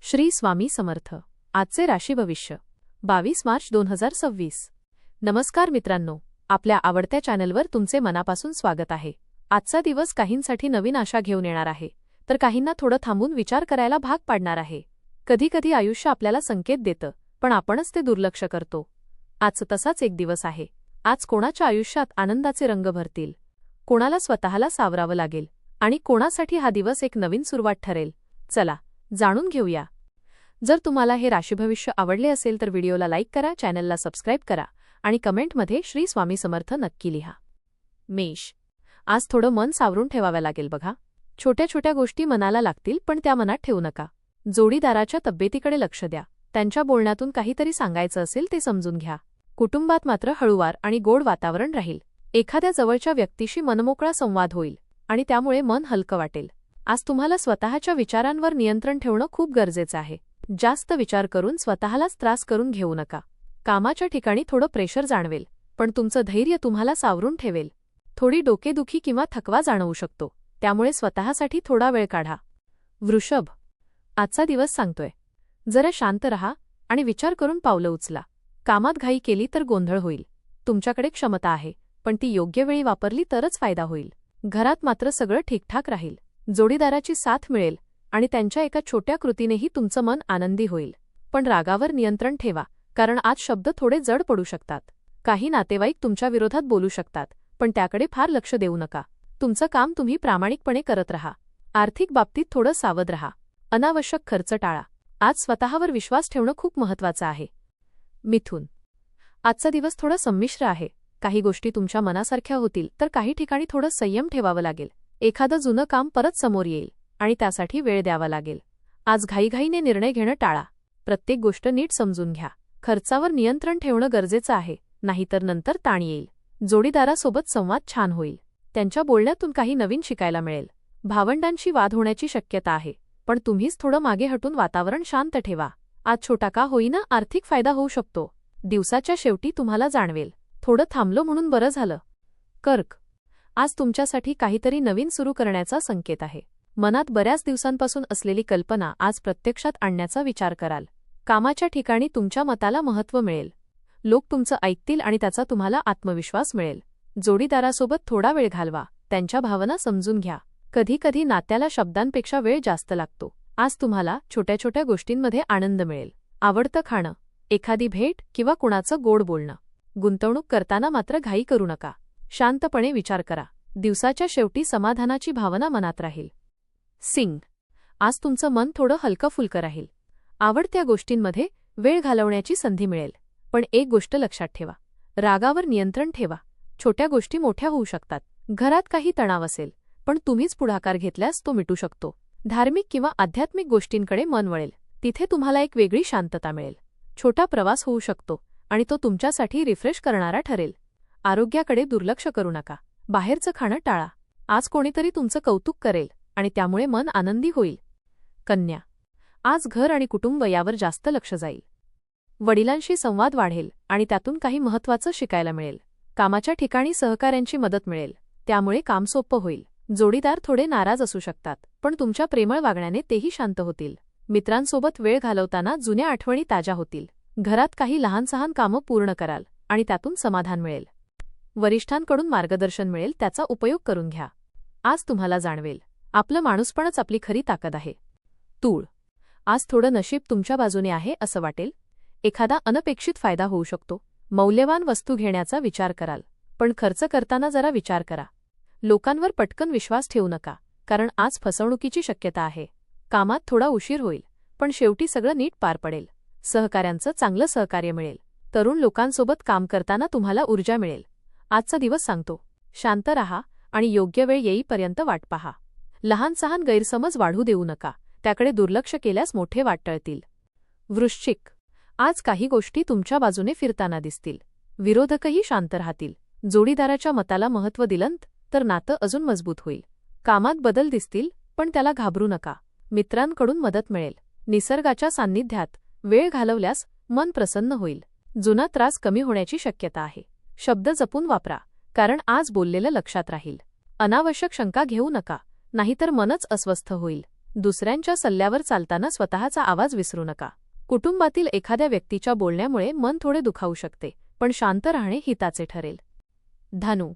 श्री स्वामी समर्थ. आजचे राशी भविष्य 22 मार्च 2026. नमस्कार मित्रांनो, आपल्या आवडत्या चॅनलवर तुमचे मनापासून स्वागत आहे. आजचा दिवस काहींसाठी नवीन आशा घेऊन येणार आहे, तर काहींना थोडं थांबून विचार करायला भाग पाडणार आहे. कधी कधी आयुष्य आपल्याला संकेत देतं, पण आपणच ते दुर्लक्ष करतो. आज तसाच एक दिवस आहे. आज कोणाच्या आयुष्यात आनंदाचे रंग भरतील, कोणाला स्वतःला सावरावं लागेल आणि कोणासाठी हा दिवस एक नवीन सुरुवात ठरेल. चला जाणून घेऊया. जर तुम्हाला हे राशीभविष्य आवडले असेल तर व्हिडिओला लाईक करा, चॅनलला सबस्क्राईब करा आणि कमेंटमध्ये श्री स्वामी समर्थ नक्की लिहा. मेष. आज थोडं मन सावरून ठेवावं लागेल बघा. छोट्या छोट्या गोष्टी मनाला लागतील, पण त्या मनात ठेवू नका. जोडीदाराच्या तब्येतीकडे लक्ष द्या. त्यांच्या बोलण्यातून काहीतरी सांगायचं असेल ते समजून घ्या. कुटुंबात मात्र हळूवार आणि गोड वातावरण राहील. एखाद्या जवळच्या व्यक्तीशी मनमोकळा संवाद होईल आणि त्यामुळे मन हलकं वाटेल. आज तुम्हाला स्वतःच्या विचारांवर नियंत्रण ठेवणं खूप गरजेचं आहे. जास्त विचार करून स्वतःलाच त्रास करून घेऊ नका. कामाच्या ठिकाणी थोडं प्रेशर जाणवेल, पण तुमचं धैर्य तुम्हाला सावरून ठेवेल. थोडी डोकेदुखी किंवा थकवा जाणवू शकतो, त्यामुळे स्वतःसाठी थोडा वेळ काढा. वृषभ. आजचा दिवस सांगतोय, जरा शांत रहा आणि विचार करून पावलं उचला. कामात घाई केली तर गोंधळ होईल. तुमच्याकडे क्षमता आहे, पण ती योग्य वेळी वापरली तरच फायदा होईल. घरात मात्र सगळं ठीकठाक राहील. जोडीदाराची साथ मिळेल आणि त्यांच्या एका छोट्या कृतीनेही तुमचं मन आनंदी होईल. पण रागावर नियंत्रण ठेवा, कारण आज शब्द थोडे जड पडू शकतात. काही नातेवाईक तुमच्या विरोधात बोलू शकतात, पण त्याकडे फार लक्ष देऊ नका. तुमचं काम तुम्ही प्रामाणिकपणे करत राहा. आर्थिक बाबतीत थोडं सावध राहा. अनावश्यक खर्च टाळा. आज स्वतःवर विश्वास ठेवणं खूप महत्त्वाचं आहे. मिथुन. आजचा दिवस थोडा संमिश्र आहे. काही गोष्टी तुमच्या मनासारख्या होतील, तर काही ठिकाणी थोडं संयम ठेवावं लागेल. एखादं जुनं काम परत समोर येईल आणि त्यासाठी वेळ द्यावा लागेल. आज घाईघाईने निर्णय घेणं टाळा. प्रत्येक गोष्ट नीट समजून घ्या. खर्चावर नियंत्रण ठेवणं गरजेचं आहे, नाहीतर नंतर ताण येईल. जोडीदारासोबत संवाद छान होईल. त्यांच्या बोलण्यातून काही नवीन शिकायला मिळेल. भावंडांशी वाद होण्याची शक्यता आहे, पण तुम्हीच थोडं मागे हटून वातावरण शांत ठेवा. आज छोटा का होईना आर्थिक फायदा होऊ शकतो. दिवसाच्या शेवटी तुम्हाला जाणवेल, थोडं थांबलो म्हणून बरं झालं. कर्क. आज तुमच्यासाठी काहीतरी नवीन सुरू करण्याचा संकेत आहे. मनात बऱ्याच दिवसांपासून असलेली कल्पना आज प्रत्यक्षात आणण्याचा विचार कराल. कामाच्या ठिकाणी तुमच्या मताला महत्त्व मिळेल. लोक तुमचं ऐकतील आणि त्याचा तुम्हाला आत्मविश्वास मिळेल. जोडीदारासोबत थोडा वेळ घालवा. त्यांच्या भावना समजून घ्या. कधी कधी नात्याला शब्दांपेक्षा वेळ जास्त लागतो. आज तुम्हाला छोट्या छोट्या गोष्टींमध्ये आनंद मिळेल. आवडतं खाणं, एखादी भेट किंवा कुणाचं गोड बोलणं. गुंतवणूक करताना मात्र घाई करू नका. शांतपणे विचार करा. दिवसाच्या शेवटी समाधानाची भावना मनात राहील. सिंग. आज तुमचं मन थोडं हलकं-फुलकं राहील. आवडत्या गोष्टींमध्ये वेळ घालवण्याची संधी मिळेल, पण एक गोष्ट लक्षात ठेवा, रागावर नियंत्रण ठेवा. छोट्या गोष्टी मोठ्या होऊ शकतात. घरात काही तणाव असेल, पण तुम्हीच पुढाकार घेतल्यास तो मिटू शकतो. धार्मिक किंवा आध्यात्मिक गोष्टींकडे मन वळेल. तिथे तुम्हाला एक वेगळी शांतता मिळेल. छोटा प्रवास होऊ शकतो आणि तो तुमच्यासाठी रिफ्रेश करणारा ठरेल. आरोग्याकडे दुर्लक्ष करू नका. बाहेरचं खाणं टाळा. आज कोणीतरी तुमचं कौतुक करेल आणि त्यामुळे मन आनंदी होईल. कन्या. आज घर आणि कुटुंब यावर जास्त लक्ष जाईल. वडिलांशी संवाद वाढेल आणि त्यातून काही महत्त्वाचं शिकायला मिळेल. कामाच्या ठिकाणी सहकाऱ्यांची मदत मिळेल, त्यामुळे काम सोपं होईल. जोडीदार थोडे नाराज असू शकतात, पण तुमच्या प्रेमळ वागण्याने तेही शांत होतील. मित्रांसोबत वेळ घालवताना जुन्या आठवणी ताज्या होतील. घरात काही लहान-सहान कामं पूर्ण कराल आणि त्यातून समाधान मिळेल. वरिष्ठांकडून मार्गदर्शन मिळेल, त्याचा उपयोग करून घ्या. आज तुम्हाला जाणवेल, आपलं माणूसपणच आपली खरी ताकद आहे. तूळ. आज थोडं नशीब तुमच्या बाजूने आहे असं वाटेल. एखादा अनपेक्षित फायदा होऊ शकतो. मौल्यवान वस्तू घेण्याचा विचार कराल, पण खर्च करताना जरा विचार करा. लोकांवर पटकन विश्वास ठेवू नका, कारण आज फसवणुकीची शक्यता आहे. कामात थोडा उशीर होईल, पण शेवटी सगळं नीट पार पडेल. सहकाऱ्यांचं चांगलं सहकार्य मिळेल. तरुण लोकांसोबत काम करताना तुम्हाला ऊर्जा मिळेल. आजचा दिवस सांगतो, शांत रहा आणि योग्य वेळ येईपर्यंत वाट पहा. लहान-सहान गैरसमज वाढू देऊ नका. त्याकडे दुर्लक्ष केल्यास मोठे वाट टळतील. वृश्चिक. आज काही गोष्टी तुमच्या बाजूने फिरताना दिसतील. विरोधकही शांत राहतील. जोडीदाराच्या मताला महत्त्व दिलं तर नातं अजून मजबूत होईल. कामात बदल दिसतील, पण त्याला घाबरू नका. मित्रांकडून मदत मिळेल. निसर्गाच्या सान्निध्यात वेळ घालवल्यास मन प्रसन्न होईल. जुना त्रास कमी होण्याची शक्यता आहे. शब्द जपून वापरा, कारण आज बोललेलं लक्षात राहील. अनावश्यक शंका घेऊ नका, नाहीतर मनच अस्वस्थ होईल. दुसऱ्यांच्या सल्ल्यावर चालताना स्वतःचा आवाज विसरू नका. कुटुंबातील एखाद्या व्यक्तीच्या बोलण्यामुळे मन थोडे दुखावू शकते, पण शांत राहणे हिताचे ठरेल. धनु,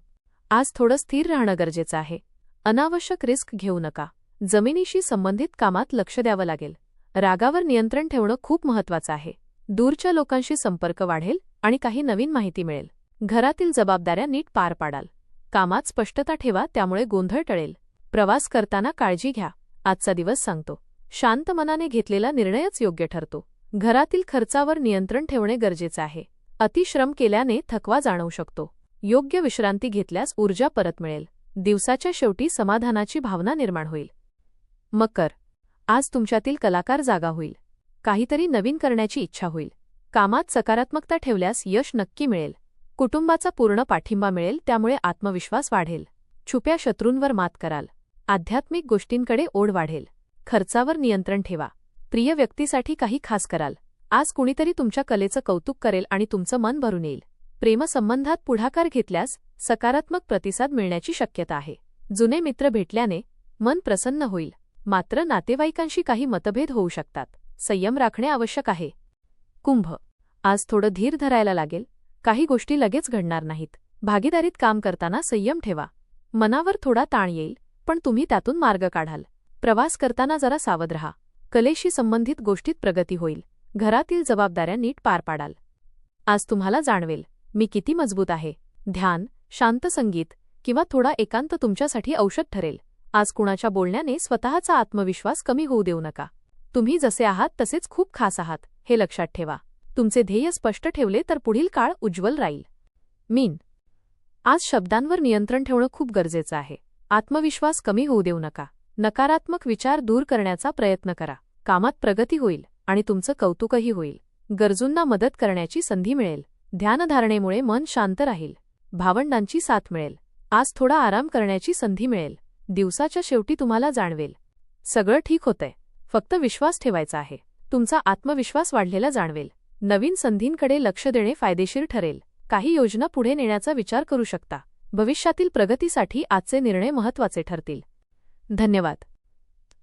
आज थोडं स्थिर राहणं गरजेचं आहे. अनावश्यक रिस्क घेऊ नका. जमिनीशी संबंधित कामात लक्ष द्यावं लागेल. रागावर नियंत्रण ठेवणं खूप महत्त्वाचं आहे. दूरच्या लोकांशी संपर्क वाढेल आणि काही नवीन माहिती मिळेल. घरातील जबाबदाऱ्या नीट पार पाडाल. कामात स्पष्टता ठेवा, त्यामुळे गोंधळ टळेल. प्रवास करताना काळजी घ्या. आजचा दिवस सांगतो, शांत मनाने घेतलेला निर्णयच योग्य ठरतो. घरातील खर्चावर नियंत्रण ठेवणे गरजेचे आहे. अतिश्रम केल्याने थकवा जाणवू शकतो. योग्य विश्रांती घेतल्यास ऊर्जा परत मिळेल. दिवसाच्या शेवटी समाधानाची भावना निर्माण होईल. मकर, आज तुमच्यातील कलाकार जागा होईल. काहीतरी नवीन करण्याची इच्छा होईल. कामात सकारात्मकता ठेवल्यास यश नक्की मिळेल. कुटुंबाचा पूर्ण पाठिंबा मिळेल, त्यामुळे आत्मविश्वास वाढेल. छुप्या शत्रूंवर मात कराल. आध्यात्मिक गोष्टींकडे ओढ वाढेल. खर्चावर नियंत्रण ठेवा. प्रिय व्यक्तीसाठी काही खास कराल. आज कुणीतरी तुमच्या कलेचं कौतुक करेल आणि तुमचं मन भरून येईल. प्रेमसंबंधात पुढाकार घेतल्यास सकारात्मक प्रतिसाद मिळण्याची शक्यता आहे. जुने मित्र भेटल्याने मन प्रसन्न होईल. मात्र नातेवाईकांशी काही मतभेद होऊ शकतात. संयम राखणे आवश्यक आहे. कुंभ, आज थोडं धीर धरायला लागेल. काही गोष्टी लगेच घडणार नाहीत. भागीदारीत काम करताना संयम ठेवा. मनावर थोडा ताण येईल, पण तुम्ही त्यातून मार्ग काढाल. प्रवास करताना जरा सावध रहा. कलेशी संबंधित गोष्टीत प्रगती होईल. घरातील जबाबदाऱ्या नीट पार पाडाल. आज तुम्हाला जाणवेल, मी किती मजबूत आहे. ध्यान, शांत संगीत किंवा थोडा एकांत तुमच्यासाठी औषध ठरेल. आज कुणाच्या बोलण्याने स्वतःचा आत्मविश्वास कमी होऊ देऊ नका. तुम्ही जसे आहात तसेच खूप खास आहात, हे लक्षात ठेवा. तुमचे ध्येय स्पष्ट ठेवले तर पुढील काळ उज्ज्वल राहील. मीन, आज शब्दांवर नियंत्रण ठेवणं खूप गरजेचं आहे. आत्मविश्वास कमी होऊ देऊ नका. नकारात्मक विचार दूर करण्याचा प्रयत्न करा. कामात प्रगती होईल आणि तुमचं कौतुकही होईल. गरजूंना मदत करण्याची संधी मिळेल. ध्यानधारणेमुळे मन शांत राहील. भावंडांची साथ मिळेल. आज थोडा आराम करण्याची संधी मिळेल. दिवसाच्या शेवटी तुम्हाला जाणवेल, सगळं ठीक होतंय. फक्त विश्वास ठेवायचा आहे. तुमचा आत्मविश्वास वाढलेला जाणवेल. नवीन संधींकडे लक्ष देणे फायदेशीर ठरेल. काही योजना पुढे नेण्याचा विचार करू शकता. भविष्यातील प्रगतीसाठी आजचे निर्णय महत्त्वाचे ठरतील. धन्यवाद.